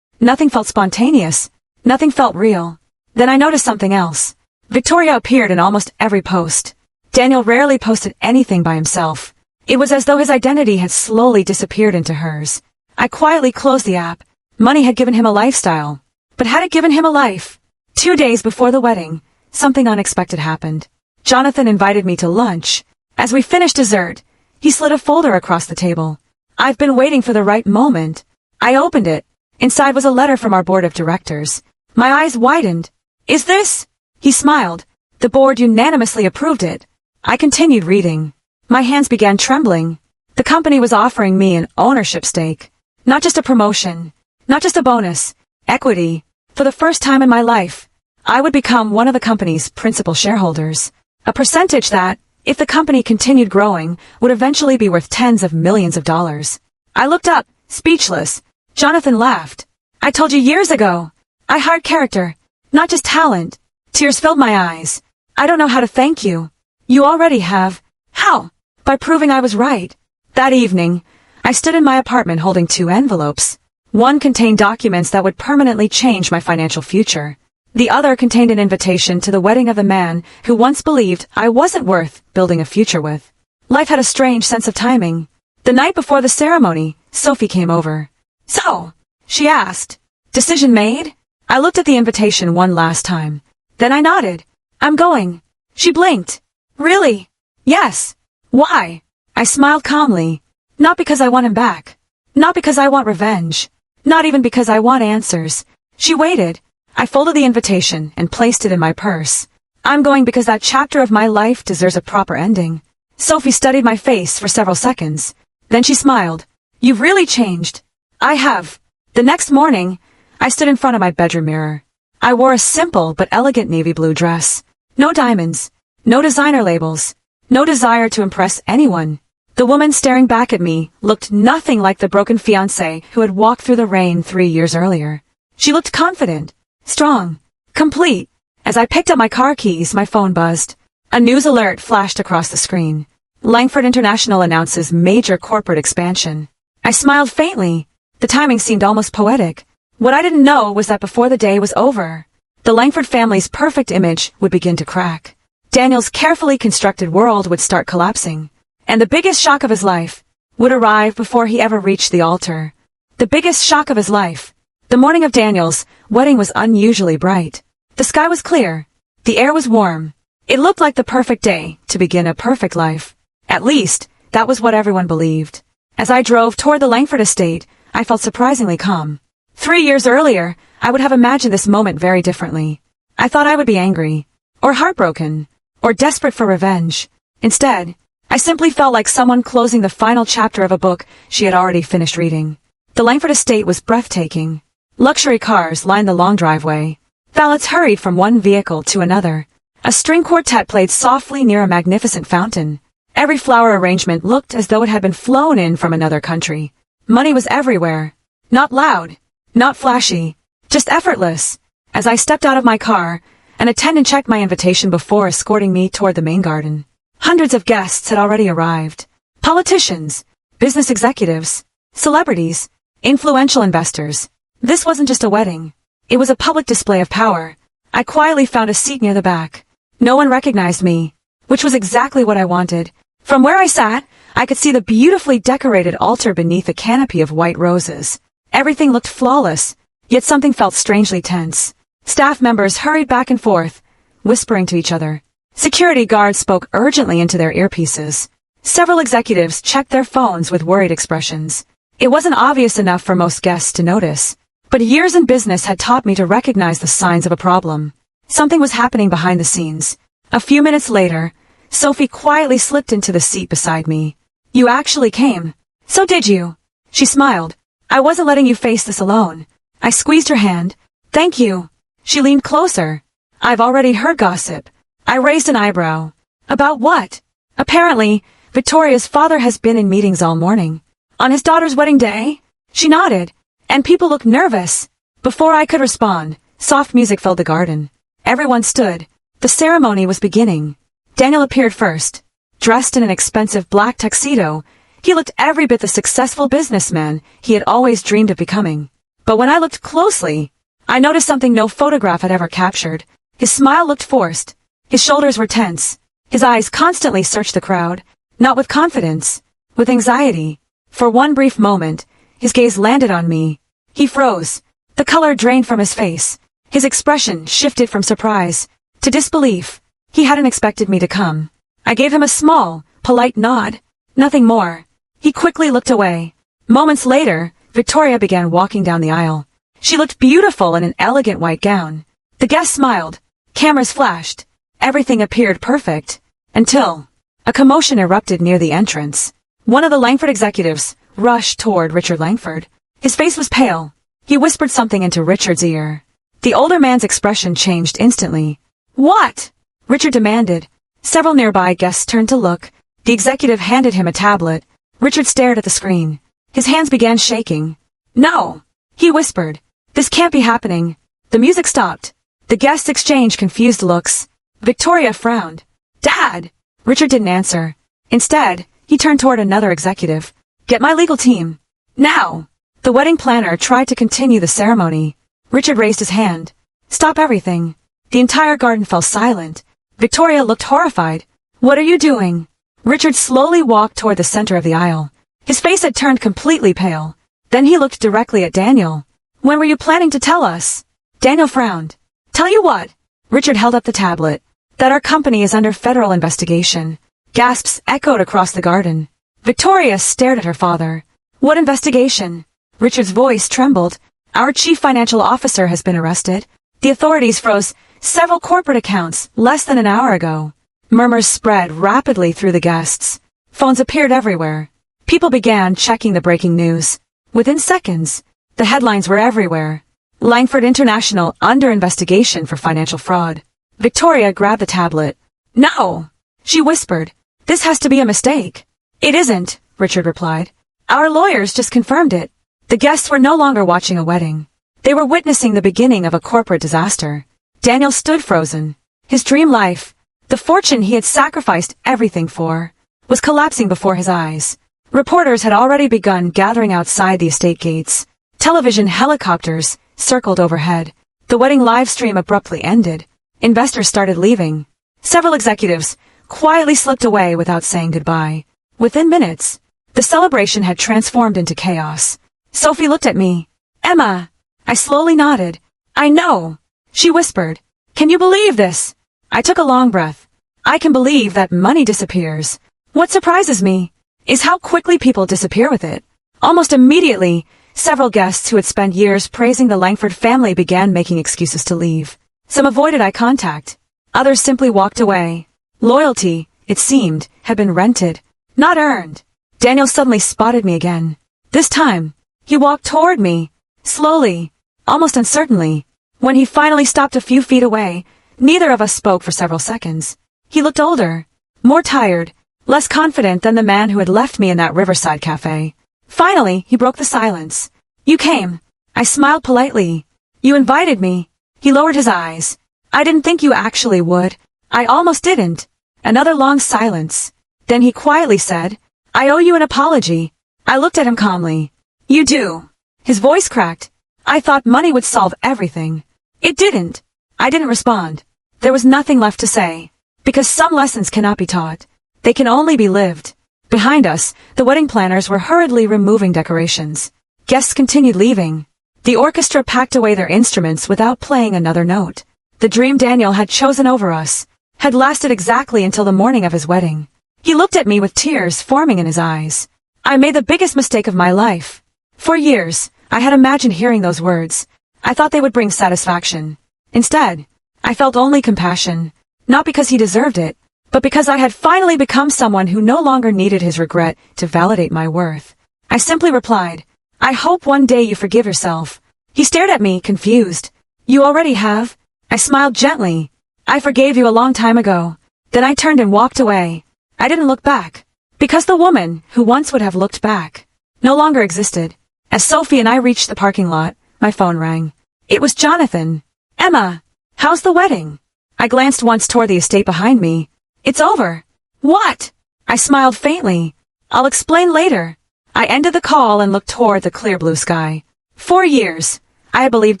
A: Nothing felt spontaneous. Nothing felt real. Then I noticed something else. Victoria appeared in almost every post. Daniel rarely posted anything by himself. It was as though his identity had slowly disappeared into hers. I quietly closed the app. Money had given him a lifestyle. But had it given him a life? 2 days before the wedding, something unexpected happened. Jonathan invited me to lunch. As we finished dessert, he slid a folder across the table. I've been waiting for the right moment. I opened it. Inside was a letter from our board of directors. My eyes widened. Is this? He smiled. The board unanimously approved it. I continued reading. My hands began trembling. The company was offering me an ownership stake. Not just a promotion. Not just a bonus. Equity. For the first time in my life, I would become one of the company's principal shareholders. A percentage that, if the company continued growing, would eventually be worth tens of millions of dollars. I looked up, speechless. Jonathan laughed. I told you years ago. I hired character, not just talent. Tears filled my eyes. I don't know how to thank you. You already have. How? By proving I was right. That evening, I stood in my apartment holding 2 envelopes. One contained documents that would permanently change my financial future. The other contained an invitation to the wedding of a man who once believed I wasn't worth building a future with. Life had a strange sense of timing. The night before the ceremony, Sophie came over. So, she asked, Decision made? I looked at the invitation one last time. Then I nodded. I'm going. She blinked. Really? Yes. Why? I smiled calmly. Not because I want him back. Not because I want revenge. Not even because I want answers. She waited. I folded the invitation and placed it in my purse. I'm going because that chapter of my life deserves a proper ending. Sophie studied my face for several seconds. Then she smiled. You've really changed. I have. The next morning, I stood in front of my bedroom mirror. I wore a simple but elegant navy blue dress. No diamonds. No designer labels. No desire to impress anyone. The woman staring back at me looked nothing like the broken fiancé who had walked through the rain 3 years earlier. She looked confident, strong, complete. As I picked up my car keys, my phone buzzed. A news alert flashed across the screen. Langford International announces major corporate expansion. I smiled faintly. The timing seemed almost poetic. What I didn't know was that before the day was over, the Langford family's perfect image would begin to crack. Daniel's carefully constructed world would start collapsing. And the biggest shock of his life would arrive before he ever reached the altar. The biggest shock of his life. The morning of Daniel's wedding was unusually bright. The sky was clear. The air was warm. It looked like the perfect day to begin a perfect life. At least, that was what everyone believed. As I drove toward the Langford estate, I felt surprisingly calm. 3 years earlier, I would have imagined this moment very differently. I thought I would be angry, or heartbroken, or desperate for revenge. Instead, I simply felt like someone closing the final chapter of a book she had already finished reading. The Langford estate was breathtaking. Luxury cars lined the long driveway. Valets hurried from one vehicle to another. A string quartet played softly near a magnificent fountain. Every flower arrangement looked as though it had been flown in from another country. Money was everywhere. Not loud, not flashy, just effortless. As I stepped out of my car, an attendant checked my invitation before escorting me toward the main garden. Hundreds of guests had already arrived. Politicians, business executives, celebrities, influential investors. This wasn't just a wedding. It was a public display of power. I quietly found a seat near the back. No one recognized me, which was exactly what I wanted. From where I sat, I could see the beautifully decorated altar beneath a canopy of white roses. Everything looked flawless, yet something felt strangely tense. Staff members hurried back and forth, whispering to each other. Security guards spoke urgently into their earpieces. Several executives checked their phones with worried expressions. It wasn't obvious enough for most guests to notice, but years in business had taught me to recognize the signs of a problem. Something was happening behind the scenes. A few minutes later, Sophie quietly slipped into the seat beside me. You actually came. So did you? She smiled. I wasn't letting you face this alone. I squeezed her hand. Thank you. She leaned closer. I've already heard gossip. I raised an eyebrow. About what? Apparently, Victoria's father has been in meetings all morning. On his daughter's wedding day? She nodded. And people looked nervous. Before I could respond, soft music filled the garden. Everyone stood. The ceremony was beginning. Daniel appeared first. Dressed in an expensive black tuxedo, he looked every bit the successful businessman he had always dreamed of becoming. But when I looked closely, I noticed something no photograph had ever captured. His smile looked forced. His shoulders were tense. His eyes constantly searched the crowd, not with confidence, with anxiety. For one brief moment, his gaze landed on me. He froze. The color drained from his face. His expression shifted from surprise to disbelief. He hadn't expected me to come. I gave him a small, polite nod. Nothing more. He quickly looked away. Moments later, Victoria began walking down the aisle. She looked beautiful in an elegant white gown. The guests smiled. Cameras flashed. Everything appeared perfect. Until a commotion erupted near the entrance. One of the Langford executives rushed toward Richard Langford. His face was pale. He whispered something into Richard's ear. The older man's expression changed instantly. What? Richard demanded. Several nearby guests turned to look. The executive handed him a tablet. Richard stared at the screen. His hands began shaking. No, he whispered. This can't be happening. The music stopped. The guests exchanged confused looks. Victoria frowned. Dad! Richard didn't answer. Instead, he turned toward another executive. Get my legal team. Now! The wedding planner tried to continue the ceremony. Richard raised his hand. Stop everything. The entire garden fell silent. Victoria looked horrified. What are you doing? Richard slowly walked toward the center of the aisle. His face had turned completely pale. Then he looked directly at Daniel. When were you planning to tell us? Daniel frowned. Tell you what? Richard held up the tablet. That our company is under federal investigation. Gasps echoed across the garden. Victoria stared at her father. What investigation? Richard's voice trembled. Our chief financial officer has been arrested. The authorities froze several corporate accounts less than an hour ago. Murmurs spread rapidly through the guests. Phones appeared everywhere. People began checking the breaking news. Within seconds, the headlines were everywhere. Langford International under investigation for financial fraud. Victoria grabbed the tablet. No, she whispered. This has to be a mistake. It isn't, Richard replied. Our lawyers just confirmed it. The guests were no longer watching a wedding. They were witnessing the beginning of a corporate disaster. Daniel stood frozen. His dream life, the fortune he had sacrificed everything for, was collapsing before his eyes. Reporters had already begun gathering outside the estate gates. Television helicopters circled overhead. The wedding live stream abruptly ended. Investors started leaving. Several executives quietly slipped away without saying goodbye. Within minutes, the celebration had transformed into chaos. Sophie looked at me. Emma. I slowly nodded. I know. She whispered. Can you believe this? I took a long breath. I can believe that money disappears. What surprises me is how quickly people disappear with it. Almost immediately, several guests who had spent years praising the Langford family began making excuses to leave. Some avoided eye contact. Others simply walked away. Loyalty, it seemed, had been rented, not earned. Daniel suddenly spotted me again. This time, he walked toward me, slowly, almost uncertainly. When he finally stopped a few feet away, neither of us spoke for several seconds. He looked older, more tired, less confident than the man who had left me in that riverside cafe. Finally, he broke the silence. You came. I smiled politely. You invited me. He lowered his eyes. I didn't think you actually would. I almost didn't. Another long silence. Then he quietly said, I owe you an apology. I looked at him calmly. You do. His voice cracked. I thought money would solve everything. It didn't. I didn't respond. There was nothing left to say. Because some lessons cannot be taught. They can only be lived. Behind us, the wedding planners were hurriedly removing decorations. Guests continued leaving. The orchestra packed away their instruments without playing another note. The dream Daniel had chosen over us had lasted exactly until the morning of his wedding. He looked at me with tears forming in his eyes. I made the biggest mistake of my life. For years, I had imagined hearing those words. I thought they would bring satisfaction. Instead, I felt only compassion, not because he deserved it, but because I had finally become someone who no longer needed his regret to validate my worth. I simply replied, I hope one day you forgive yourself. He stared at me, confused. You already have? I smiled gently. I forgave you a long time ago. Then I turned and walked away. I didn't look back. Because the woman, who once would have looked back, no longer existed. As Sophie and I reached the parking lot, my phone rang. It was Jonathan. Emma, how's the wedding? I glanced once toward the estate behind me. It's over. What? I smiled faintly. I'll explain later. I ended the call and looked toward the clear blue sky. 4 years. I believed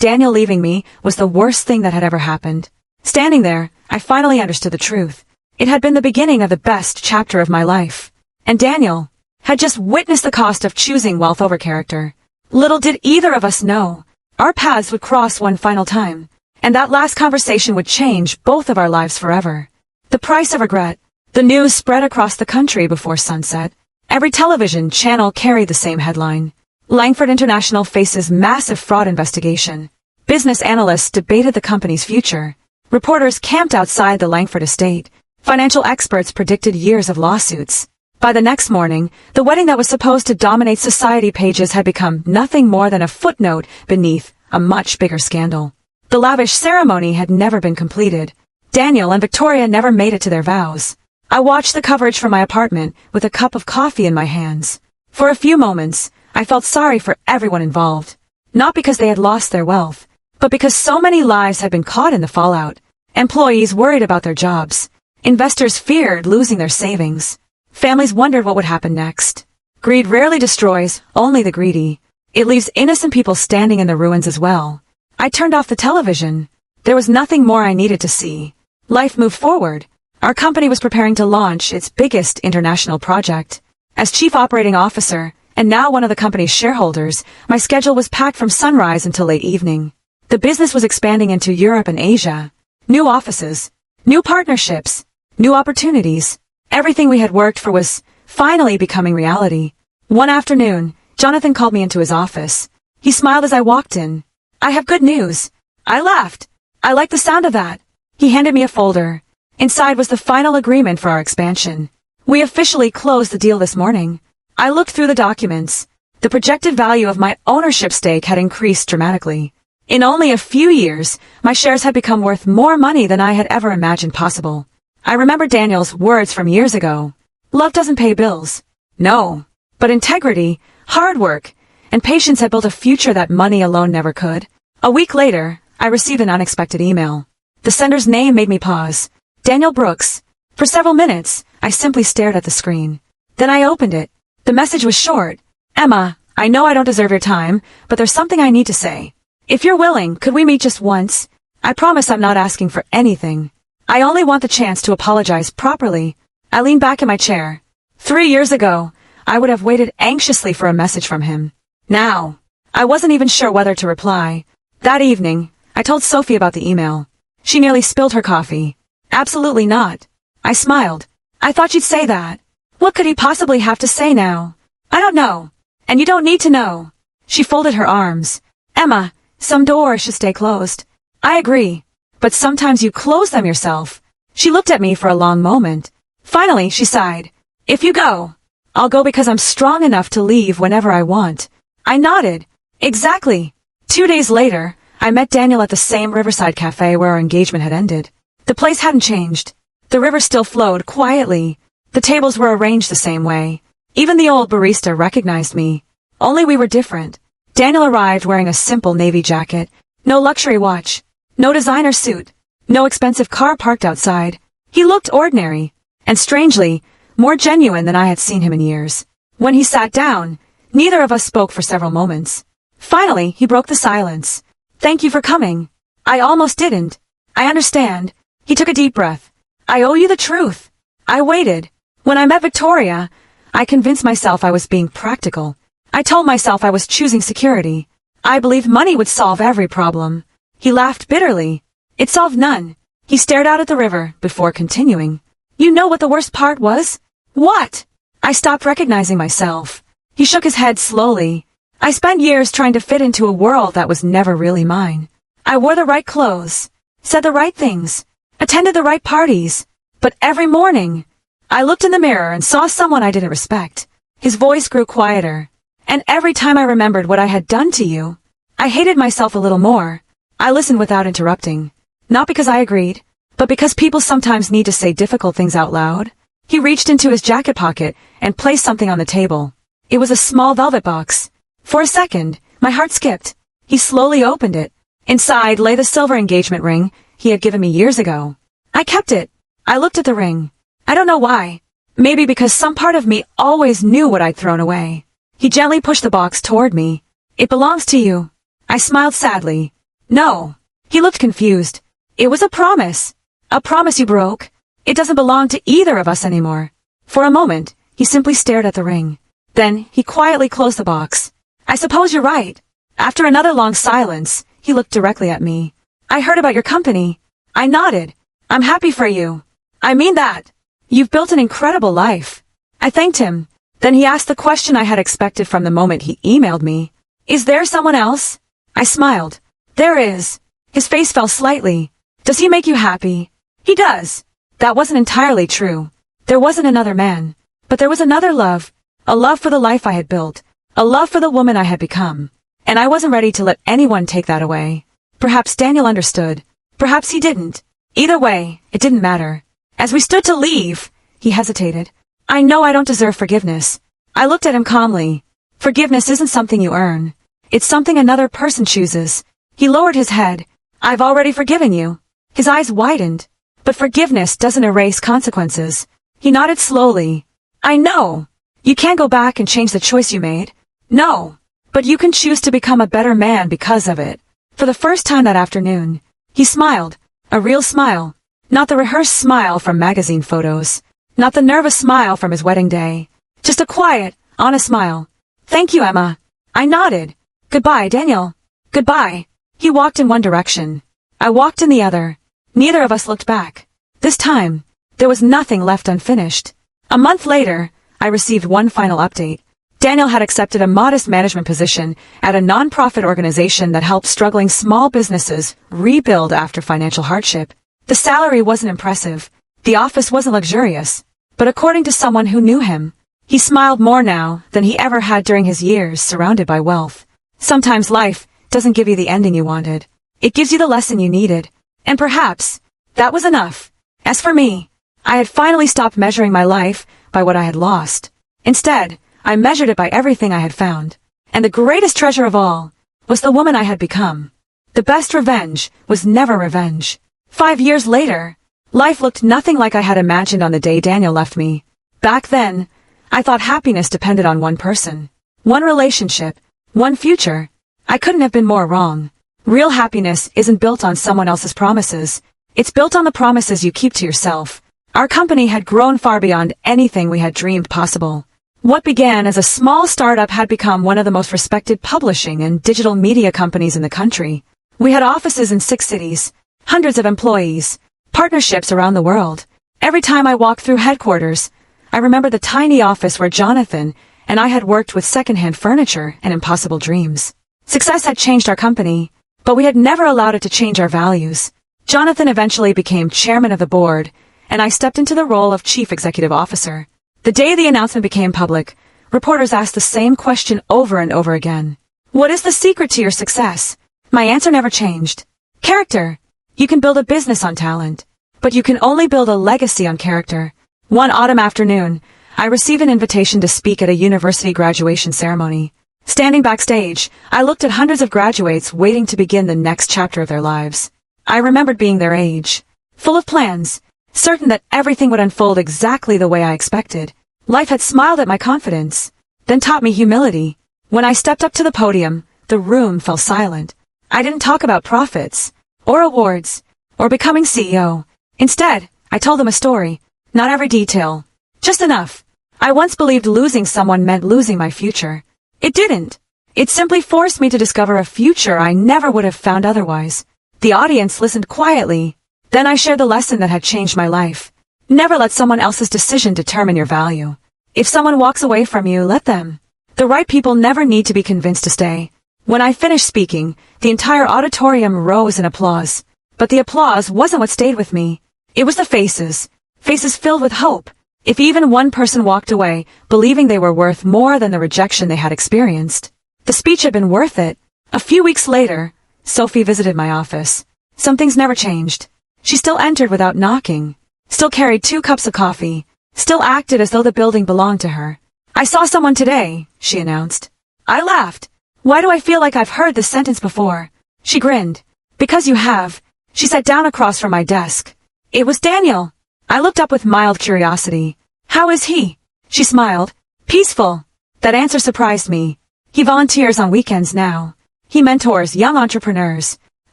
A: Daniel leaving me was the worst thing that had ever happened. Standing there, I finally understood the truth. It had been the beginning of the best chapter of my life. And Daniel had just witnessed the cost of choosing wealth over character. Little did either of us know, our paths would cross one final time, and that last conversation would change both of our lives forever. The price of regret. The news spread across the country before sunset. Every television channel carried the same headline. Langford International faces massive fraud investigation. Business analysts debated the company's future. Reporters camped outside the Langford estate. Financial experts predicted years of lawsuits. By the next morning, the wedding that was supposed to dominate society pages had become nothing more than a footnote beneath a much bigger scandal. The lavish ceremony had never been completed. Daniel and Victoria never made it to their vows. I watched the coverage from my apartment with a cup of coffee in my hands. For a few moments, I felt sorry for everyone involved. Not because they had lost their wealth, but because so many lives had been caught in the fallout. Employees worried about their jobs. Investors feared losing their savings. Families wondered what would happen next. Greed rarely destroys, only the greedy. It leaves innocent people standing in the ruins as well. I turned off the television. There was nothing more I needed to see. Life moved forward. Our company was preparing to launch its biggest international project. As chief operating officer, and now one of the company's shareholders, my schedule was packed from sunrise until late evening. The business was expanding into Europe and Asia. New offices, new partnerships, new opportunities. Everything we had worked for was finally becoming reality. One afternoon, Jonathan called me into his office. He smiled as I walked in. I have good news. I laughed. I liked the sound of that. He handed me a folder. Inside was the final agreement for our expansion. We officially closed the deal this morning. I looked through the documents. The projected value of my ownership stake had increased dramatically. In only a few years, my shares had become worth more money than I had ever imagined possible. I remember Daniel's words from years ago. Love doesn't pay bills. No. But integrity, hard work, and patience had built a future that money alone never could. A week later, I received an unexpected email. The sender's name made me pause. Daniel Brooks. For several minutes, I simply stared at the screen. Then I opened it. The message was short. Emma, I know I don't deserve your time, but there's something I need to say. If you're willing, could we meet just once? I promise I'm not asking for anything. I only want the chance to apologize properly. I leaned back in my chair. 3 years ago, I would have waited anxiously for a message from him. Now, I wasn't even sure whether to reply. That evening, I told Sophie about the email. She nearly spilled her coffee. Absolutely not. I smiled. I thought you'd say that. What could he possibly have to say now? I don't know. And you don't need to know. She folded her arms. Emma, some doors should stay closed. I agree. But sometimes you close them yourself. She looked at me for a long moment. Finally, she sighed. If you go, I'll go because I'm strong enough to leave whenever I want. I nodded. Exactly. 2 days later, I met Daniel at the same riverside cafe where our engagement had ended. The place hadn't changed. The river still flowed quietly. The tables were arranged the same way. Even the old barista recognized me. Only we were different. Daniel arrived wearing a simple navy jacket. No luxury watch. No designer suit. No expensive car parked outside. He looked ordinary. And strangely, more genuine than I had seen him in years. When he sat down, neither of us spoke for several moments. Finally, he broke the silence. Thank you for coming. I almost didn't. I understand. He took a deep breath. I owe you the truth. I waited. When I met Victoria, I convinced myself I was being practical. I told myself I was choosing security. I believed money would solve every problem. He laughed bitterly. It solved none. He stared out at the river before continuing. You know what the worst part was? What? I stopped recognizing myself. He shook his head slowly. I spent years trying to fit into a world that was never really mine. I wore the right clothes, said the right things, attended the right parties. But every morning, I looked in the mirror and saw someone I didn't respect. His voice grew quieter. And every time I remembered what I had done to you, I hated myself a little more. I listened without interrupting. Not because I agreed, but because people sometimes need to say difficult things out loud. He reached into his jacket pocket and placed something on the table. It was a small velvet box. For a second, my heart skipped. He slowly opened it. Inside lay the silver engagement ring he had given me years ago. I kept it. I looked at the ring. I don't know why. Maybe because some part of me always knew what I'd thrown away. He gently pushed the box toward me. It belongs to you. I smiled sadly. No. He looked confused. It was a promise. A promise you broke. It doesn't belong to either of us anymore. For a moment, he simply stared at the ring. Then, he quietly closed the box. I suppose you're right. After another long silence, he looked directly at me. I heard about your company. I nodded. I'm happy for you. I mean that. You've built an incredible life. I thanked him. Then he asked the question I had expected from the moment he emailed me. Is there someone else? I smiled. There is. His face fell slightly. Does he make you happy? He does. That wasn't entirely true. There wasn't another man. But there was another love. A love for the life I had built. A love for the woman I had become. And I wasn't ready to let anyone take that away. Perhaps Daniel understood. Perhaps he didn't. Either way, it didn't matter. As we stood to leave, he hesitated. I know I don't deserve forgiveness. I looked at him calmly. Forgiveness isn't something you earn. It's something another person chooses. He lowered his head. I've already forgiven you. His eyes widened. But forgiveness doesn't erase consequences. He nodded slowly. I know. You can't go back and change the choice you made. No. But you can choose to become a better man because of it. For the first time that afternoon, he smiled. A real smile. Not the rehearsed smile from magazine photos. Not the nervous smile from his wedding day. Just a quiet, honest smile. Thank you, Emma. I nodded. Goodbye, Daniel. Goodbye. He walked in one direction. I walked in the other. Neither of us looked back. This time, there was nothing left unfinished. A month later, I received one final update. Daniel had accepted a modest management position at a non-profit organization that helped struggling small businesses rebuild after financial hardship. The salary wasn't impressive. The office wasn't luxurious. But according to someone who knew him, he smiled more now than he ever had during his years surrounded by wealth. Sometimes life doesn't give you the ending you wanted. It gives you the lesson you needed. And perhaps that was enough. As for me, I had finally stopped measuring my life by what I had lost. Instead, I measured it by everything I had found. And the greatest treasure of all was the woman I had become. The best revenge was never revenge. 5 years later, life looked nothing like I had imagined on the day Daniel left me. Back then, I thought happiness depended on one person, one relationship, one future. I couldn't have been more wrong. Real happiness isn't built on someone else's promises. It's built on the promises you keep to yourself. Our company had grown far beyond anything we had dreamed possible. What began as a small startup had become one of the most respected publishing and digital media companies in the country. We had offices in 6 cities, hundreds of employees, partnerships around the world. Every time I walked through headquarters, I remember the tiny office where Jonathan and I had worked with secondhand furniture and impossible dreams. Success had changed our company, but we had never allowed it to change our values. Jonathan eventually became chairman of the board, and I stepped into the role of chief executive officer. The day the announcement became public, reporters asked the same question over and over again. What is the secret to your success? My answer never changed. Character. You can build a business on talent, but you can only build a legacy on character. One autumn afternoon, I received an invitation to speak at a university graduation ceremony. Standing backstage, I looked at hundreds of graduates waiting to begin the next chapter of their lives. I remembered being their age, full of plans, certain that everything would unfold exactly the way I expected. Life had smiled at my confidence, then taught me humility. When I stepped up to the podium, the room fell silent. I didn't talk about profits, or awards, or becoming CEO. Instead, I told them a story, not every detail, just enough. I once believed losing someone meant losing my future. It didn't. It simply forced me to discover a future I never would have found otherwise. The audience listened quietly. Then I shared the lesson that had changed my life. Never let someone else's decision determine your value. If someone walks away from you, let them. The right people never need to be convinced to stay. When I finished speaking, the entire auditorium rose in applause. But the applause wasn't what stayed with me. It was the faces. Faces filled with hope. If even one person walked away, believing they were worth more than the rejection they had experienced, the speech had been worth it. A few weeks later, Sophie visited my office. Some things never changed. She still entered without knocking, still carried 2 cups of coffee, still acted as though the building belonged to her. I saw someone today, she announced. I laughed. Why do I feel like I've heard this sentence before? She grinned. Because you have. She sat down across from my desk. It was Daniel. I looked up with mild curiosity. How is he? She smiled. Peaceful. That answer surprised me. He volunteers on weekends now. He mentors young entrepreneurs.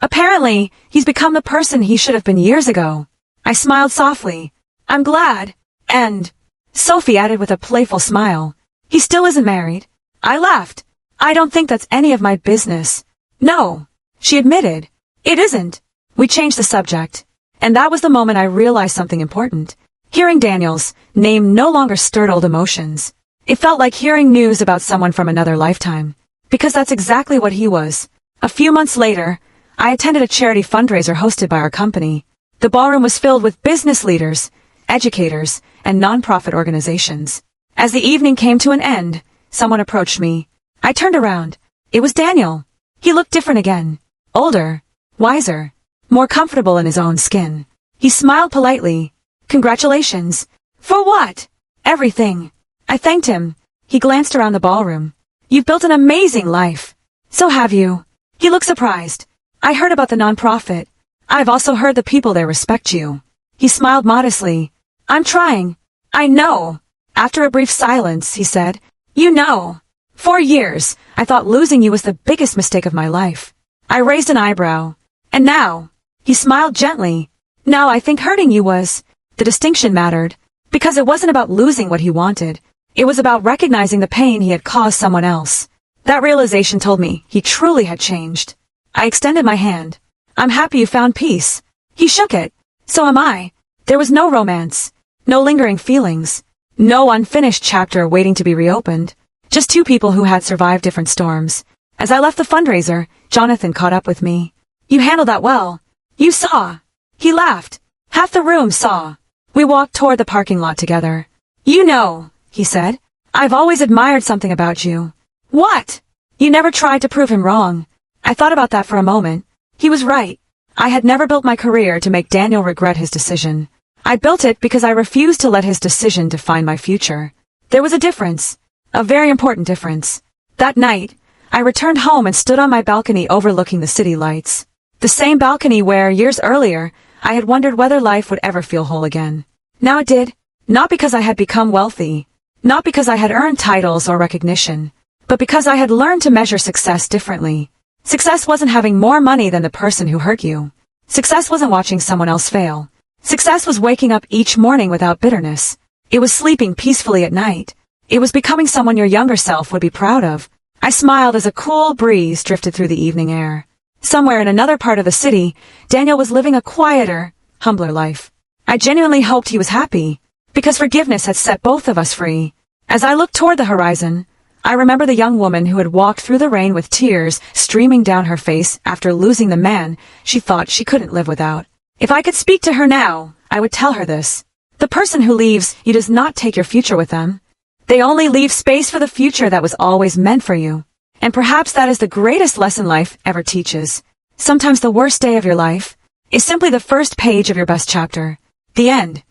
A: Apparently, he's become the person he should have been years ago. I smiled softly. I'm glad. And Sophie added with a playful smile. He still isn't married. I laughed. I don't think that's any of my business. No, she admitted. It isn't. We changed the subject. And that was the moment I realized something important. Hearing Daniel's name no longer stirred old emotions. It felt like hearing news about someone from another lifetime. Because that's exactly what he was. A few months later, I attended a charity fundraiser hosted by our company. The ballroom was filled with business leaders, educators, and nonprofit organizations. As the evening came to an end, someone approached me. I turned around. It was Daniel. He looked different again. Older, wiser, more comfortable in his own skin. He smiled politely. Congratulations. For what? Everything. I thanked him. He glanced around the ballroom. You've built an amazing life. So have you. He looked surprised. I heard about the nonprofit. I've also heard the people there respect you. He smiled modestly. I'm trying. I know. After a brief silence, he said, You know. 4 years, I thought losing you was the biggest mistake of my life. I raised an eyebrow. And now, he smiled gently. Now I think hurting you was. The distinction mattered. Because it wasn't about losing what he wanted. It was about recognizing the pain he had caused someone else. That realization told me he truly had changed. I extended my hand. I'm happy you found peace. He shook it. So am I. There was no romance. No lingering feelings. No unfinished chapter waiting to be reopened. Just 2 people who had survived different storms. As I left the fundraiser, Jonathan caught up with me. You handled that well. You saw. He laughed. Half the room saw. We walked toward the parking lot together. You know, he said. I've always admired something about you. What? You never tried to prove him wrong. I thought about that for a moment. He was right. I had never built my career to make Daniel regret his decision. I built it because I refused to let his decision define my future. There was a difference. A very important difference. That night, I returned home and stood on my balcony overlooking the city lights. The same balcony where, years earlier, I had wondered whether life would ever feel whole again. Now it did. Not because I had become wealthy. Not because I had earned titles or recognition. But because I had learned to measure success differently. Success wasn't having more money than the person who hurt you. Success wasn't watching someone else fail. Success was waking up each morning without bitterness. It was sleeping peacefully at night. It was becoming someone your younger self would be proud of. I smiled as a cool breeze drifted through the evening air. Somewhere in another part of the city, Daniel was living a quieter, humbler life. I genuinely hoped he was happy, because forgiveness had set both of us free. As I looked toward the horizon, I remember the young woman who had walked through the rain with tears streaming down her face after losing the man she thought she couldn't live without. If I could speak to her now, I would tell her this. The person who leaves you does not take your future with them. They only leave space for the future that was always meant for you. And perhaps that is the greatest lesson life ever teaches. Sometimes the worst day of your life is simply the first page of your best chapter. The end.